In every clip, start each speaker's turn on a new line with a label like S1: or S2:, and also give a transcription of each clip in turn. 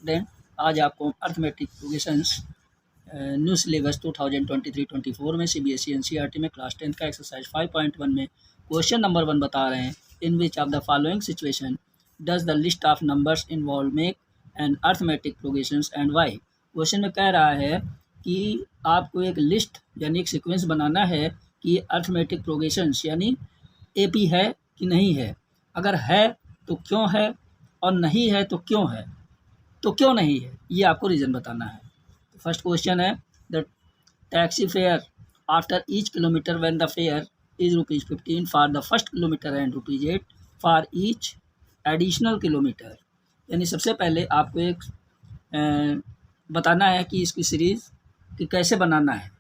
S1: Student, आज आपको arithmetic progressions new syllabus 2023-24 में सीबीएसई एनसीईआरटी में क्लास 10 का एक्सरसाइज 5.1 में क्वेश्चन नंबर 1 बता रहे हैं। In which of the following situation does the list of numbers involve make and arithmetic progressions and why. Question में कह रहा है कि आपको एक लिस्ट यानी एक सीक्वेंस बनाना है कि अर्थमेटिक प्रोग्रेशंस यानी एपी है कि नहीं है, अगर है तो क्यों है और नहीं है तो क्यों है, तो क्यों नहीं है ये आपको रीज़न बताना है। तो फर्स्ट क्वेश्चन है the taxi fare after each kilometre when the fair is ₹15 for the first kilometre and ₹8 for each additional kilometre. यानी सबसे पहले आपको एक बताना है कि इसकी सीरीज़ कि कैसे बनाना है।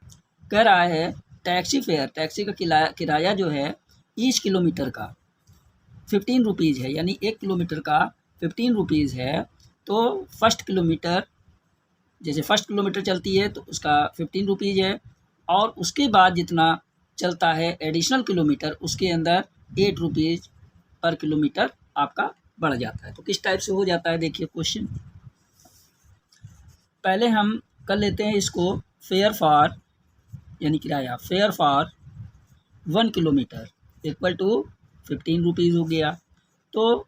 S1: कह रहा है टैक्सी फेयर, टैक्सी का किराया जो है ईच किलोमीटर का ₹15 है, यानी 1 किलोमीटर का ₹15 है। तो फर्स्ट किलोमीटर, जैसे फर्स्ट किलोमीटर चलती है तो उसका ₹15 है, और उसके बाद जितना चलता है एडिशनल किलोमीटर उसके अंदर ₹8 पर किलोमीटर आपका बढ़ जाता है। तो किस टाइप से हो जाता है देखिए क्वेश्चन। पहले हम कर लेते हैं इसको फेयर फॉर यानी किराया, fare for 1 kilometre equal to ₹15 हो गया। तो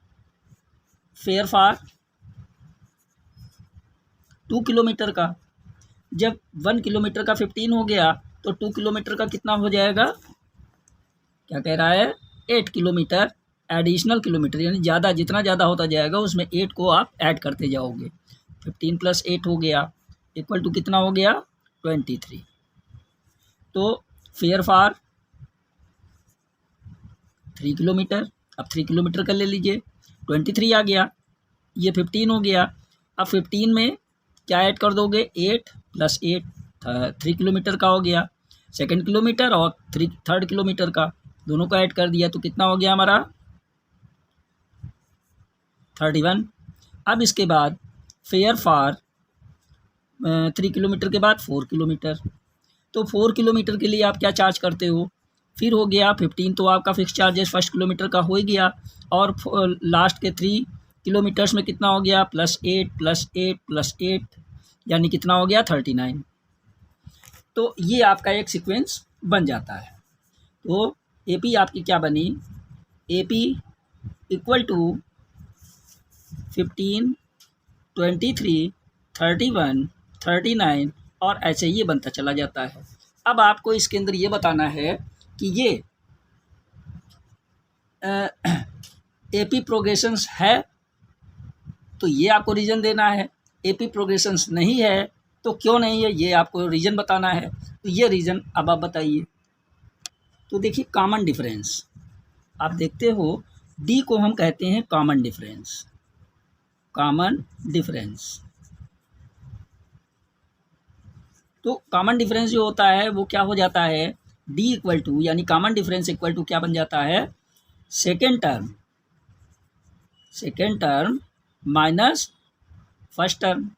S1: फेयर फॉर 2 किलोमीटर का, जब 1 किलोमीटर का 15 हो गया तो 2 किलोमीटर का कितना हो जाएगा, क्या कह रहा है 8 किलोमीटर एडिशनल किलोमीटर, यानी ज़्यादा जितना ज़्यादा होता जाएगा उसमें 8 को आप ऐड करते जाओगे। 15 + 8 हो गया इक्वल टू कितना हो गया 23। तो फेयर फॉर 3 किलोमीटर, अब 3 किलोमीटर का ले लीजिए, 23 आ गया, ये 15 हो गया। अब 15 में क्या ऐड कर दोगे 8 + 8, 3 किलोमीटर का हो गया। सेकंड किलोमीटर और थर्ड किलोमीटर का दोनों का ऐड कर दिया तो कितना हो गया हमारा 31। अब इसके बाद फेयर फॉर 3 किलोमीटर के बाद 4 किलोमीटर, तो 4 किलोमीटर के लिए आप क्या चार्ज करते हो, फिर हो गया 15 तो आपका फिक्स चार्जेस फर्स्ट किलोमीटर का हो ही गया, और लास्ट के 3 किलोमीटर्स में कितना हो गया +8 + 8 + 8 यानी कितना हो गया 39। तो ये आपका एक सीक्वेंस बन जाता है। तो एपी आपकी क्या बनी, एपी इक्वल टू 15, 23, 31, 39 और ऐसे ये बनता चला जाता है। अब आपको इसके अंदर ये बताना है कि ये एपी प्रोग्रेशंस है, तो ये आपको रीज़न देना है। एपी प्रोग्रेशंस नहीं है तो क्यों नहीं है ये आपको रीज़न बताना है। तो ये रीज़न अब आप बताइए। तो देखिए कॉमन डिफरेंस, आप देखते हो डी को हम कहते हैं कॉमन डिफरेंस, कॉमन डिफरेंस। तो कॉमन डिफरेंस जो होता है वो क्या हो जाता है, डी इक्वल टू यानी कॉमन डिफरेंस इक्वल टू क्या बन जाता है, second term minus first term.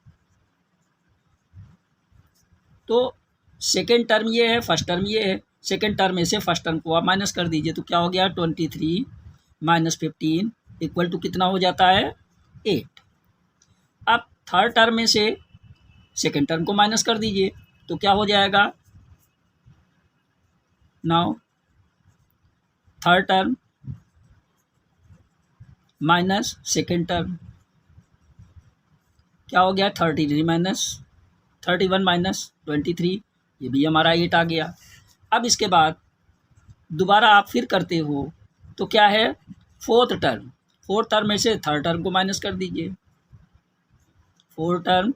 S1: तो सेकेंड टर्म ये है, फर्स्ट टर्म ये है, सेकेंड टर्म में से फर्स्ट टर्म को आप माइनस कर दीजिए तो क्या हो गया 23 - 15 इक्वल टू कितना हो जाता है 8। अब थर्ड टर्म में से सेकेंड टर्म को माइनस कर दीजिए तो क्या हो जाएगा, now third term minus second term क्या हो गया 31 - 23, ये भी हमारा 8 आ गया। अब इसके बाद दोबारा आप फिर करते हो तो क्या है फोर्थ टर्म में से थर्ड टर्म को माइनस कर दीजिए, fourth term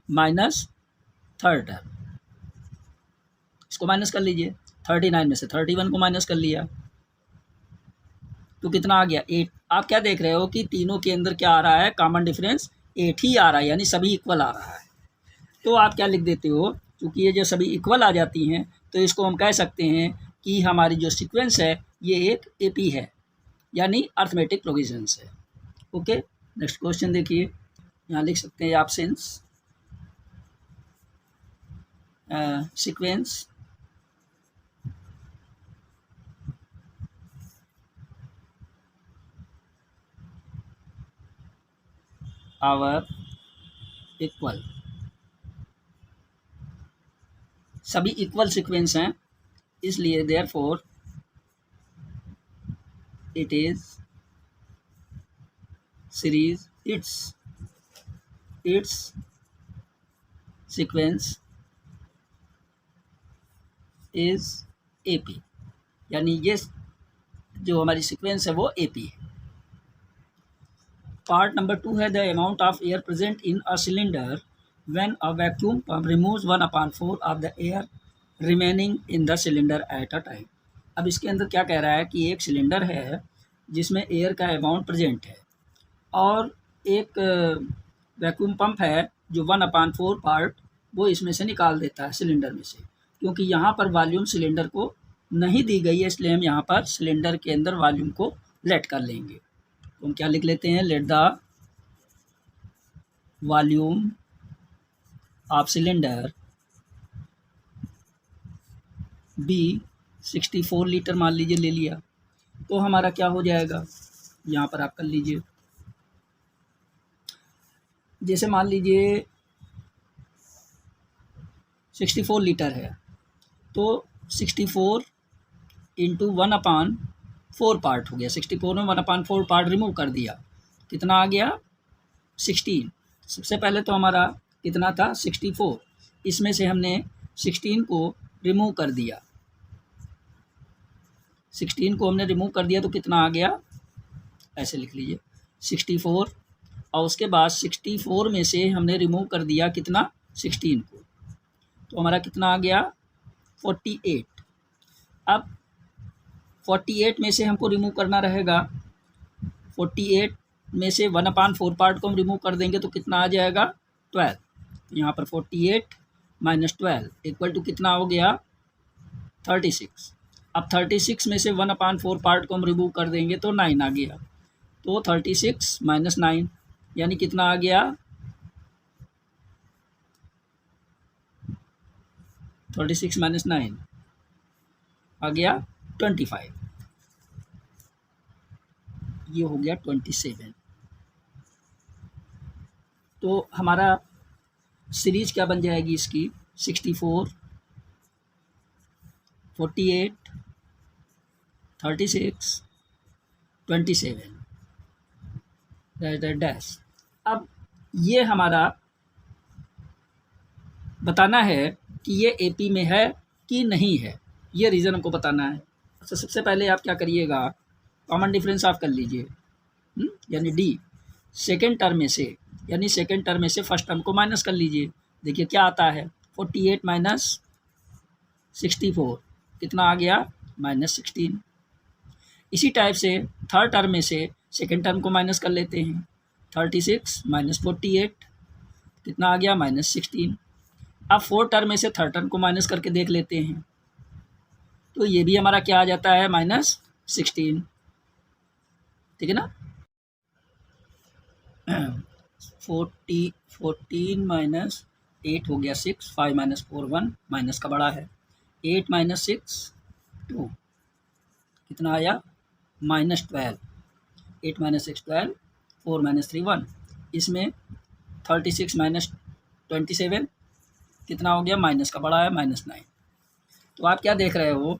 S1: minus third term, इसको माइनस कर लीजिए। 39 में से 31 को माइनस कर लिया तो कितना आ गया 8। आप क्या देख रहे हो कि तीनों के अंदर क्या आ रहा है, कॉमन डिफरेंस 8 ही आ रहा है, यानी सभी इक्वल आ रहा है। तो आप क्या लिख देते हो, क्योंकि ये जो सभी इक्वल आ जाती हैं तो इसको हम कह सकते हैं कि हमारी जो सीक्वेंस है ये एक एपी है, यानी अर्थमेटिक प्रोग्रेशंस है। ओके, नेक्स्ट क्वेश्चन देखिए, यहाँ लिख सकते हैं ऑप्शंस, सीक्वेंस our इक्वल, सभी इक्वल सीक्वेंस हैं, इसलिए therefore it is series, it's sequence is AP, यानी ये जो हमारी सीक्वेंस है वो एपी है। पार्ट नंबर 2 है the amount of air present in a cylinder when a vacuum pump removes 1/4 of the air remaining in the cylinder at a time. अब इसके अंदर क्या कह रहा है कि एक सिलेंडर है जिसमें एयर का अमाउंट प्रेजेंट है और एक वैक्यूम पंप है जो 1/4 पार्ट वो इसमें से निकाल देता है सिलेंडर में से, क्योंकि यहाँ पर वॉल्यूम सिलेंडर को नहीं दी गई है, इसलिए हम यहाँ पर सिलेंडर के अंदर वॉल्यूम को लेट कर लेंगे। तो हम क्या लिख लेते हैं, let the volume of cylinder be 64 litre मान लीजिए ले लिया, तो हमारा क्या हो जाएगा, यहाँ पर आप कर लीजिए। जैसे मान लीजिए 64 लीटर है तो 64 इंटू 1/4 पार्ट हो गया, 64 में 1/4 पार्ट रिमूव कर दिया, कितना आ गया 16। सबसे पहले तो हमारा कितना था 64, इसमें से हमने 16 को रिमूव कर दिया, 16 को हमने रिमूव कर दिया तो कितना आ गया, ऐसे लिख लीजिए 64, और उसके बाद 64 में से हमने रिमूव कर दिया कितना 16 को, तो हमारा कितना आ गया 48। अब 48 में से हमको रिमूव करना रहेगा, 48 में से 1/4 पार्ट को हम रिमूव कर देंगे तो कितना आ जाएगा 12। तो यहाँ पर 48 माइनस 12 इक्वल टू कितना हो गया 36। अब 36 में से 1/4 पार्ट को हम रिमूव कर देंगे तो 9 आ गया, तो 36 माइनस 9 यानी कितना आ गया 36 माइनस 9 आ गया 25, ये हो गया 27। तो हमारा सीरीज क्या बन जाएगी इसकी 64, 48, 36, 27 डैश। अब ये हमारा बताना है कि ये एपी में है कि नहीं है, ये रीज़न हमको बताना है। तो सबसे पहले आप क्या करिएगा, कॉमन डिफरेंस आप कर लीजिए, यानी डी सेकेंड टर्म में से, यानी सेकेंड टर्म में से फर्स्ट टर्म को माइनस कर लीजिए, देखिए क्या आता है 48 माइनस 64 कितना आ गया -16। इसी टाइप से थर्ड टर्म में से सेकेंड टर्म को माइनस कर लेते हैं, 36 माइनस 48 कितना आ गया -16। अब फोर्थ टर्म में से थर्ड टर्म को माइनस करके देख लेते हैं, तो ये भी हमारा क्या आ जाता है -16, ठीक है ना। 14 माइनस 8 हो गया 6, 5 माइनस 4 1, माइनस का बड़ा है, 8 माइनस 6 2 कितना आया -12, 8 माइनस 6 12, 4 माइनस 3 1, इसमें 36 माइनस 27 कितना हो गया, माइनस का बड़ा है -9। तो आप क्या देख रहे हो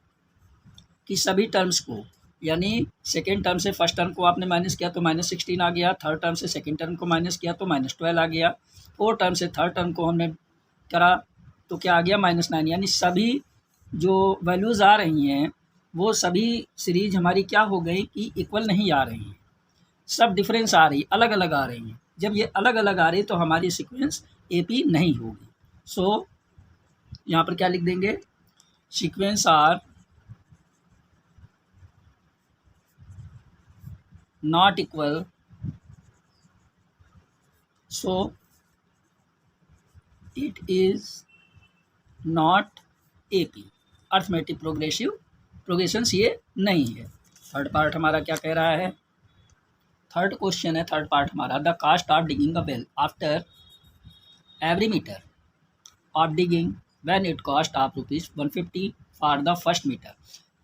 S1: कि सभी टर्म्स को, यानी सेकेंड टर्म से फर्स्ट टर्म को आपने माइनस किया तो -16 आ गया, थर्ड टर्म से सेकेंड टर्म को माइनस किया तो -12 आ गया, फोर्थ टर्म से थर्ड टर्म को हमने करा तो क्या आ गया -9। यानी सभी जो वैल्यूज़ आ रही हैं वो सभी सीरीज हमारी क्या हो गई कि इक्वल नहीं आ रही हैं, सब डिफरेंस आ रही, अलग अलग आ रही हैं। जब ये अलग अलग आ रही तो हमारी सीक्वेंस एपी नहीं होगी। सो यहाँ पर क्या लिख देंगे, sequence are not equal, so it is not AP, arithmetic progressions ये नहीं है। थर्ड पार्ट हमारा क्या कह रहा है, थर्ड क्वेश्चन है, थर्ड पार्ट हमारा the cost of digging a well after every metre of digging when it cost of ₹150 for the first metre.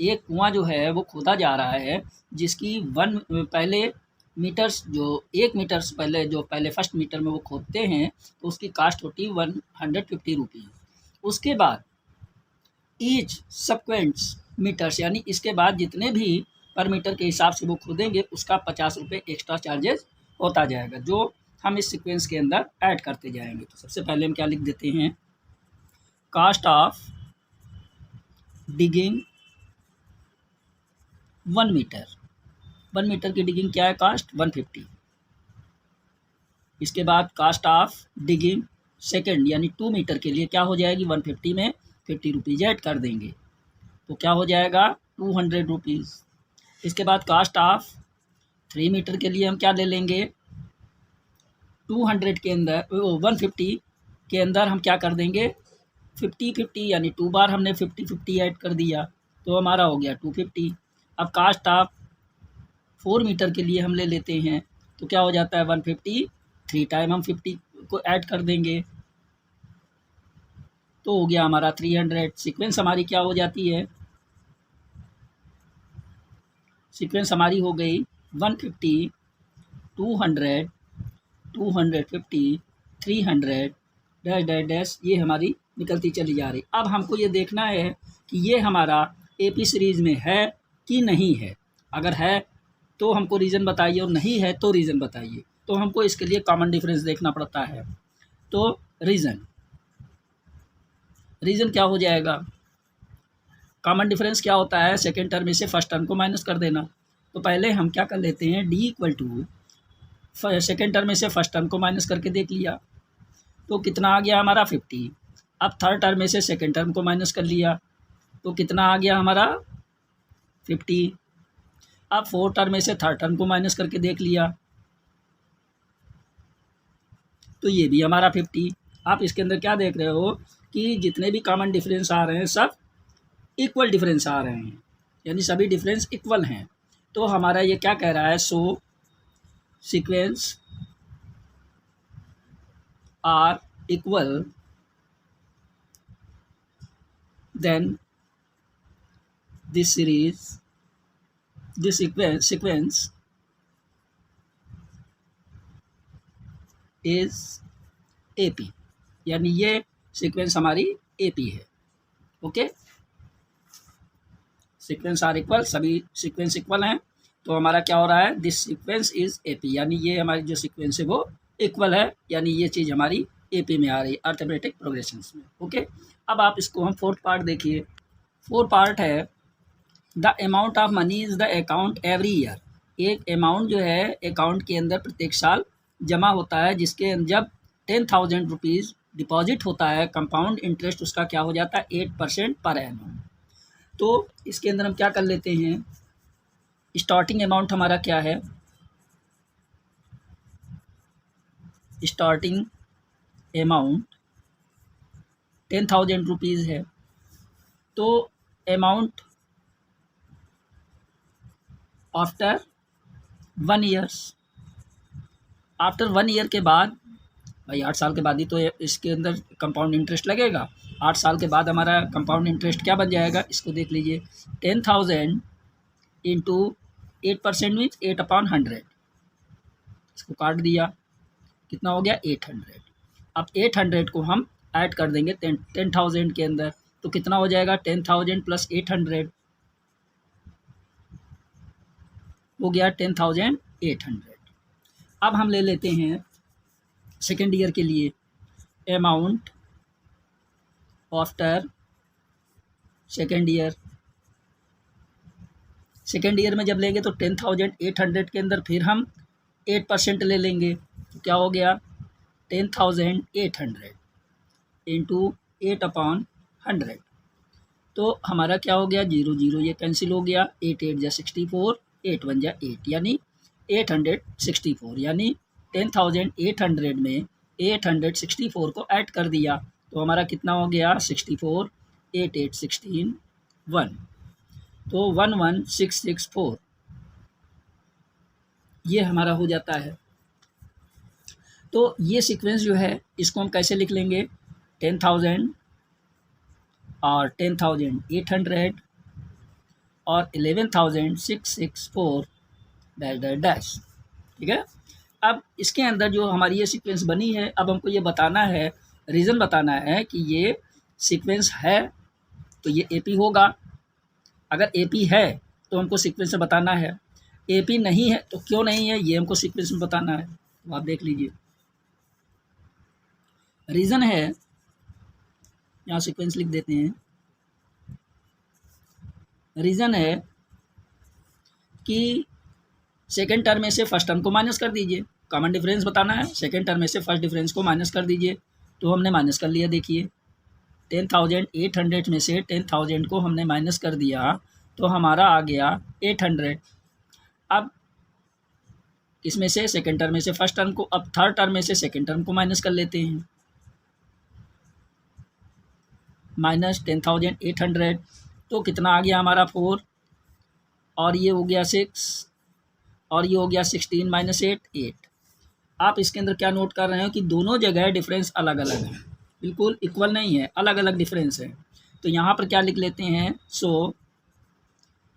S1: एक कुआं जो है वो खोदा जा रहा है जिसकी पहले मीटर्स जो 1 मीटर्स पहले जो पहले फर्स्ट मीटर में वो खोदते हैं तो उसकी कास्ट होती है 150 रुपीज़। उसके बाद ईच सबक्वेंट्स मीटर्स यानी इसके बाद जितने भी पर मीटर के हिसाब से वो खोदेंगे उसका 50 रुपये एक्स्ट्रा चार्जेस होता जाएगा, जो हम इस सीक्वेंस के अंदर ऐड करते जाएंगे। तो सबसे पहले हम क्या लिख देते हैं, cost of digging 1 metre. 1 metre की डिगिंग क्या है, कास्ट 150। इसके बाद कास्ट ऑफ डिगिंग सेकेंड यानी 2 मीटर के लिए क्या हो जाएगी, 150 में 50 रुपीज़ ऐड कर देंगे तो क्या हो जाएगा 200 रुपीज़। इसके बाद कास्ट ऑफ 3 मीटर के लिए हम क्या ले लेंगे, 200 के अंदर 150 के अंदर हम क्या कर देंगे 50-50 यानी 2 बार हमने 50-50 ऐड कर दिया तो हमारा हो गया 250। अब कास्ट ऑफ 4 मीटर के लिए हम ले लेते हैं तो क्या हो जाता है 150, 3 टाइम हम 50 को ऐड कर देंगे तो हो गया हमारा 300। सीक्वेंस हमारी क्या हो जाती है, सीक्वेंस हमारी हो गई 150, 200, 250, 300 डैश डैश डैश, ये हमारी निकलती चली जा रही। अब हमको ये देखना है कि ये हमारा एपी सीरीज़ में है कि नहीं है। अगर है तो हमको रीज़न बताइए और नहीं है तो रीज़न बताइए। तो हमको इसके लिए कॉमन डिफरेंस देखना पड़ता है। तो रीज़न क्या हो जाएगा, कॉमन डिफरेंस क्या होता है, सेकेंड टर्म में से फर्स्ट टर्म को माइनस कर देना। तो पहले हम क्या कर लेते हैं, D equal to second term में से फर्स्ट टर्म को माइनस करके देख लिया तो कितना आ गया हमारा 50। अब थर्ड टर्म में से सेकेंड टर्म को माइनस कर लिया तो कितना आ गया हमारा 50। अब फोर्थ टर्म में से थर्ड टर्म को माइनस करके देख लिया तो ये भी हमारा 50। आप इसके अंदर क्या देख रहे हो कि जितने भी कॉमन डिफरेंस आ रहे हैं सब इक्वल डिफरेंस आ रहे हैं, यानी सभी डिफरेंस इक्वल हैं। तो हमारा ये क्या कह रहा है, so sequence are equal then this series this sequence is AP, यानी ये सीक्वेंस हमारी एपी है। ओके, सीक्वेंस आर इक्वल, सभी सीक्वेंस इक्वल हैं तो हमारा क्या हो रहा है, दिस सीक्वेंस इज एपी, यानी ये हमारी जो सीक्वेंस है वो इक्वल है, यानी ये चीज़ हमारी एपी में आ रही है, अर्थमेटिक प्रोग्रेशंस में। ओके, अब आप इसको हम फोर्थ पार्ट देखिए। फोर्थ पार्ट है the amount of money is the account every year. एक अमाउंट जो है अकाउंट के अंदर प्रत्येक साल जमा होता है, जिसके जब 10,000 रुपीज़ डिपॉजिट होता है, कंपाउंड इंटरेस्ट उसका क्या हो जाता है 8% पर एनम। तो इसके अंदर हम क्या कर लेते हैं, स्टार्टिंग अमाउंट हमारा क्या है, स्टार्टिंग अमाउंट 10,000 रुपीज़ है। तो amount after 1 years, after 1 year के बाद, भाई 8 साल के बाद ही तो इसके अंदर कंपाउंड इंटरेस्ट लगेगा। 8 साल के बाद हमारा कंपाउंड इंटरेस्ट क्या बन जाएगा, इसको देख लीजिए, 10,000 इंटू 8% मीन्स 8/100, इसको काट दिया, कितना हो गया 800। अब 800 को हम ऐड कर देंगे 10,000 के अंदर तो कितना हो जाएगा 10,000 प्लस 800 हो गया 10,800। अब हम ले लेते हैं सेकेंड ईयर के लिए, amount after second year. Second year में जब लेंगे तो 10,800 के अंदर फिर हम 8% ले लेंगे तो क्या हो गया 10,800 इंटू 8/100 तो हमारा क्या हो गया 0 0 ये कैंसिल हो गया, 8 8 जा 64, 8 1 जा 8 यानी 864, यानी 10,800 में 864 को ऐड कर दिया तो हमारा कितना हो गया 64, 8 8 16 1 तो 11664 ये हमारा हो जाता है। तो ये सीक्वेंस जो है इसको हम कैसे लिख लेंगे, 10,000 और 10,800 और 11,664 डैश डैश डैश। ठीक है। अब इसके अंदर जो हमारी ये सीक्वेंस बनी है, अब हमको ये बताना है, रीज़न बताना है कि ये सीक्वेंस है तो ये AP होगा। अगर AP है तो हमको सीक्वेंस में बताना है, AP नहीं है तो क्यों नहीं है ये हमको सीक्वेंस में बताना है। तो आप देख लीजिए, रीज़न है, यहाँ सीक्वेंस लिख देते हैं। रीज़न है कि सेकेंड टर्म में से फर्स्ट टर्म को माइनस कर दीजिए, कॉमन डिफरेंस बताना है, सेकेंड टर्म में से फर्स्ट डिफरेंस को माइनस कर दीजिए। तो हमने माइनस कर लिया, देखिए 10,800 में से 10,000 को हमने माइनस कर दिया तो हमारा आ गया 800। अब इसमें से सेकेंड टर्म में से फर्स्ट टर्म को, अब थर्ड टर्म में से सेकेंड टर्म को माइनस कर लेते हैं, माइनस 10,800 तो कितना आ गया हमारा 4, और ये हो गया 6, और ये हो गया 16 माइनस 8। आप इसके अंदर क्या नोट कर रहे हो कि दोनों जगह डिफरेंस अलग अलग है, बिल्कुल इक्वल नहीं है, अलग अलग डिफरेंस है। तो यहाँ पर क्या लिख लेते हैं, so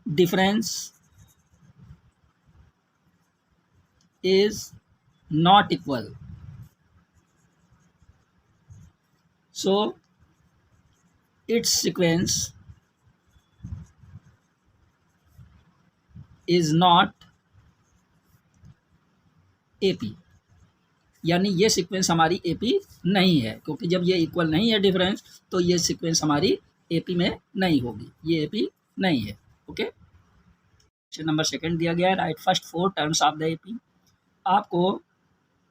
S1: difference is not equal, so it's sequence is not AP, यानी ये सीक्वेंस हमारी AP नहीं है, क्योंकि जब ये इक्वल नहीं है डिफरेंस तो ये सीक्वेंस हमारी AP में नहीं होगी, ये AP नहीं है। ओके, क्वेश्चन नंबर 2 दिया गया है, right first 4 terms of the AP। आपको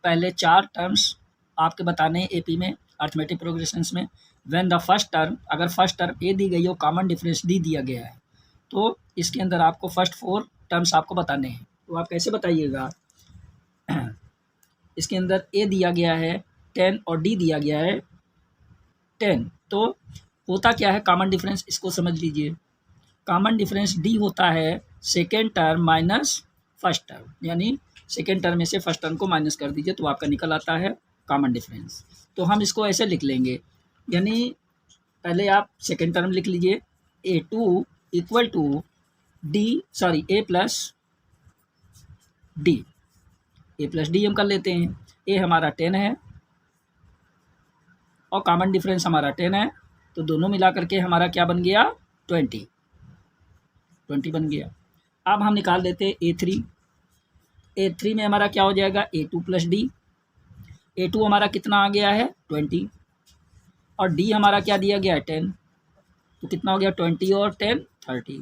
S1: पहले 4 टर्म्स आपके बताने हैं AP में, अर्थमेटिक प्रोग्रेशंस में। व्हेन द फर्स्ट टर्म, अगर फर्स्ट टर्म A दी गई हो, कॉमन डिफरेंस D दिया गया है, तो इसके अंदर आपको फर्स्ट 4 टर्म्स आपको बताने हैं। तो आप कैसे बताइएगा, इसके अंदर A दिया गया है 10 और D दिया गया है 10, तो होता क्या है कॉमन डिफरेंस, इसको समझ लीजिए। कॉमन डिफरेंस D होता है second term minus first term, यानी सेकेंड टर्म में से फर्स्ट टर्म को माइनस कर दीजिए तो आपका निकल आता है कॉमन डिफरेंस। तो हम इसको ऐसे लिख लेंगे, यानी पहले आप सेकेंड टर्म लिख लीजिए, A2 equal to A plus D हम कर लेते हैं। A हमारा 10 है और कॉमन डिफरेंस हमारा 10 है, तो दोनों मिला करके हमारा क्या बन गया, 20 बन गया। अब हम निकाल देते हैं A3 में हमारा क्या हो जाएगा, A2 प्लस D। A2 हमारा कितना आ गया है 20, और D हमारा क्या दिया गया है 10, तो कितना हो गया 20 और 10 30।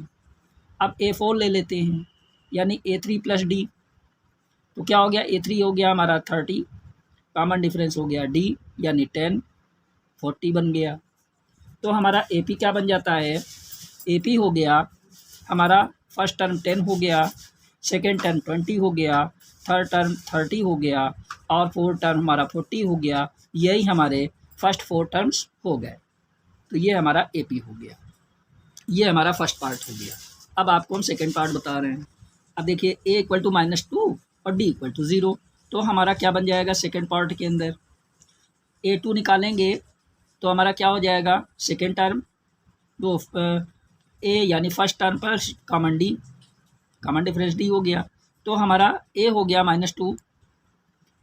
S1: अब A4 ले लेते हैं, यानी A3 प्लस D, तो क्या हो गया, A3 हो गया हमारा 30, कॉमन डिफरेंस हो गया D यानी 10, 40 बन गया। तो हमारा AP क्या बन जाता है, AP हो गया हमारा फर्स्ट टर्म 10 हो गया, सेकेंड टर्म 20 हो गया, थर्ड टर्म 30 हो गया, और फोर्थ टर्म हमारा 40 हो गया। यही हमारे फर्स्ट 4 टर्म्स हो गए, तो ये हमारा AP हो गया, ये हमारा फर्स्ट पार्ट हो गया। अब आपको हम सेकेंड पार्ट बता रहे हैं। अब देखिए A इक्वल टू -2 और D इक्वल टू 0, तो हमारा क्या बन जाएगा सेकेंड पार्ट के अंदर, A2 निकालेंगे तो हमारा क्या हो जाएगा, सेकेंड टर्म वो A यानी फर्स्ट टर्म पर common D, common difference D हो गया, तो हमारा A हो गया -2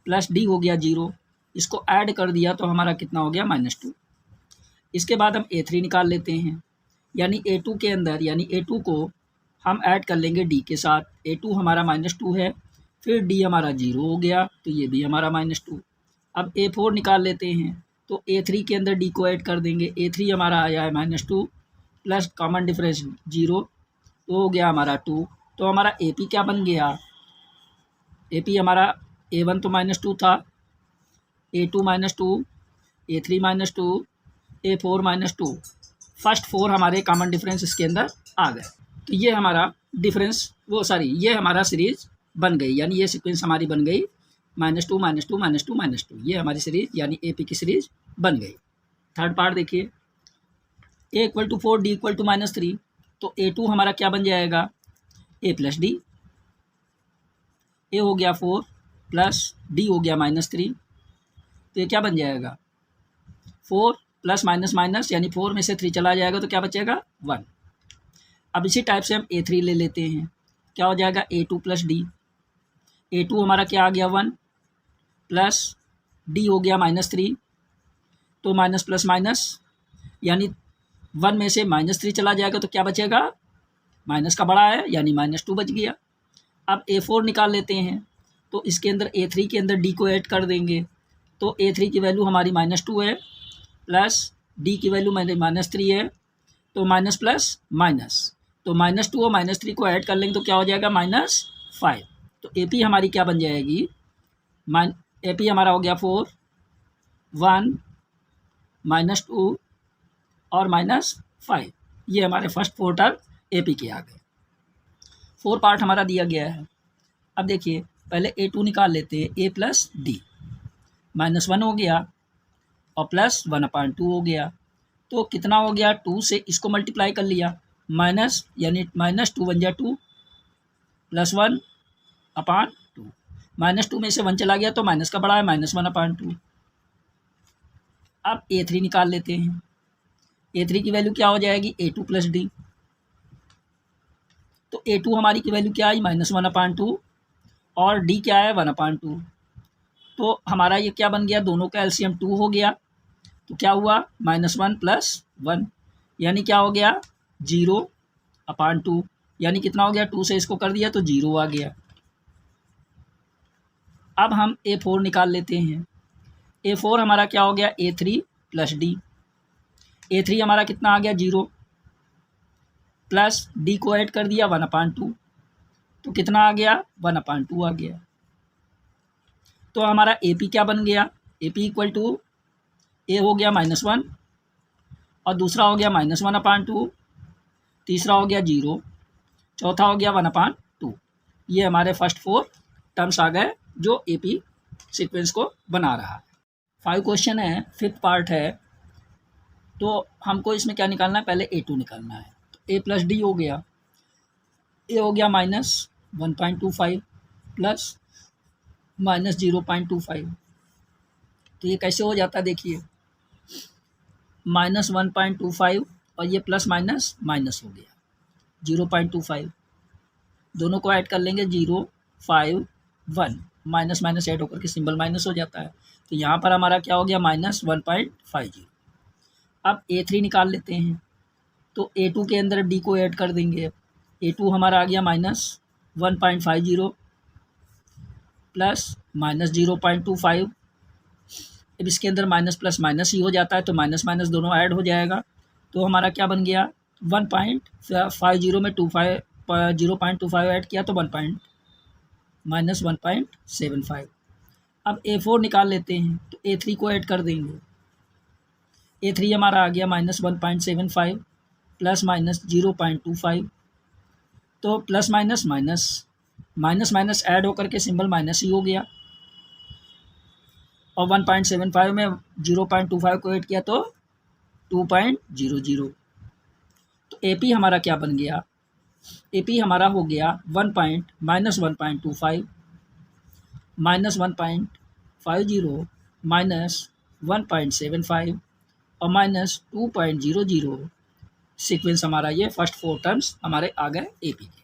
S1: प्लस D हो गया 0, इसको ऐड कर दिया तो हमारा कितना हो गया -2। इसके बाद हम A3 निकाल लेते हैं, यानी A2 के अंदर, यानी A2 को हम ऐड कर लेंगे D के साथ। A2 हमारा -2 है, फिर D हमारा 0 हो गया, तो ये भी हमारा -2। अब A4 निकाल लेते हैं, तो A3 के अंदर D को ऐड कर देंगे। A3 हमारा आया है -2 प्लस कॉमन डिफरेंस 0, तो हो गया हमारा 2। तो हमारा AP क्या बन गया, AP हमारा A1 तो -2 था, A2 -2, A3 -2, A4 -2, फर्स्ट 4 हमारे कॉमन डिफरेंस इसके अंदर आ गए। तो ये हमारा डिफरेंस ये हमारा सीरीज बन गई, यानी ये सीक्वेंस हमारी बन गई -2 -2 -2 -2, ये हमारी सीरीज यानी AP की सीरीज बन गई। थर्ड पार्ट देखिए, A equal to 4 D equal to -3, तो A2 हमारा क्या बन जाएगा, A प्लस D, A हो गया 4 प्लस D हो गया -3, तो ये क्या बन जाएगा 4 प्लस माइनस माइनस, यानी 4 में से 3 चला जाएगा तो क्या बचेगा 1। अब इसी टाइप से हम A3 ले लेते हैं, क्या हो जाएगा A2 प्लस D, A2 हमारा क्या आ गया 1 प्लस D हो गया -3, तो माइनस प्लस माइनस यानी 1 में से -3 चला जाएगा तो क्या बचेगा, माइनस का बड़ा है यानी -2 बच गया। अब A4 निकाल लेते हैं, तो इसके अंदर A3 के अंदर D को ऐड कर देंगे, तो A3 की वैल्यू हमारी -2 है प्लस D की वैल्यू -3 है, तो माइनस प्लस माइनस, तो -2 और -3 को ऐड कर लेंगे तो क्या हो जाएगा -5। तो AP हमारी क्या बन जाएगी, AP हमारा हो गया 4, 1, -2 और -5। ये हमारे फर्स्ट 4 टर्म AP के आ गए। 4 पार्ट हमारा दिया गया है। अब देखिए पहले A2 निकाल लेते हैं, A प्लस D -1 हो गया और प्लस 1/2 हो गया, तो कितना हो गया 2 से इसको मल्टीप्लाई कर लिया, माइनस यानी -2 बन गया 2 प्लस 1/2, -2 में से 1 चला गया तो माइनस का बड़ा है -1/2। अब A3 निकाल लेते हैं, A3 की वैल्यू क्या हो जाएगी A2 प्लस D, तो A2 हमारी की वैल्यू क्या आई -1/2 और D क्या है 1/2, तो हमारा ये क्या बन गया, दोनों का एलसीएम 2 हो गया, तो क्या हुआ -1 प्लस 1 यानी क्या हो गया 0/2, यानी कितना हो गया 2 से इसको कर दिया तो 0 आ गया। अब हम A4 निकाल लेते हैं, A4 हमारा क्या हो गया A3 प्लस D, A3 हमारा कितना आ गया 0 प्लस D को ऐड कर दिया 1/2, तो कितना आ गया 1/2 आ गया। तो हमारा AP क्या बन गया, AP इक्वल टू A हो गया -1 और दूसरा हो गया -1/2, तीसरा हो गया 0, चौथा हो गया 1/2। ये हमारे फर्स्ट 4 टर्म्स आ गए जो AP सीक्वेंस को बना रहा है। 5 क्वेश्चन है, 5th पार्ट है, तो हमको इसमें क्या निकालना है, पहले A2 निकालना है। तो A प्लस D हो गया, A हो गया -1.25 प्लस -0.25, तो ये कैसे हो जाता है देखिए, -1.25 और ये प्लस माइनस माइनस हो गया 0.25, दोनों को ऐड कर लेंगे 0, 5, 1, माइनस माइनस ऐड होकर के सिंबल माइनस हो जाता है, तो यहाँ पर हमारा क्या हो गया -1.50। अब A3 निकाल लेते हैं, तो A2 के अंदर D को ऐड कर देंगे, A2 हमारा आ गया -1.50 प्लस -0.25, अब इसके अंदर माइनस प्लस माइनस ही हो जाता है तो माइनस माइनस दोनों ऐड हो जाएगा, तो हमारा क्या बन गया 1.50 में 0.25 ऐड किया तो -1.75। अब A4 निकाल लेते हैं, तो A3 को ऐड कर देंगे, A3 हमारा आ गया -1.75 प्लस -0.25, तो plus minus minus minus minus add होकर के सिंबल माइनस ही हो गया, और 1.75 में 0.25 को ऐड किया तो 2.00, तो AP हमारा क्या बन गया, AP हमारा हो गया -1.25 -1.50 -1.75 और -2.00। सीक्वेंस हमारा ये फर्स्ट 4 टर्म्स हमारे आ गए AP के।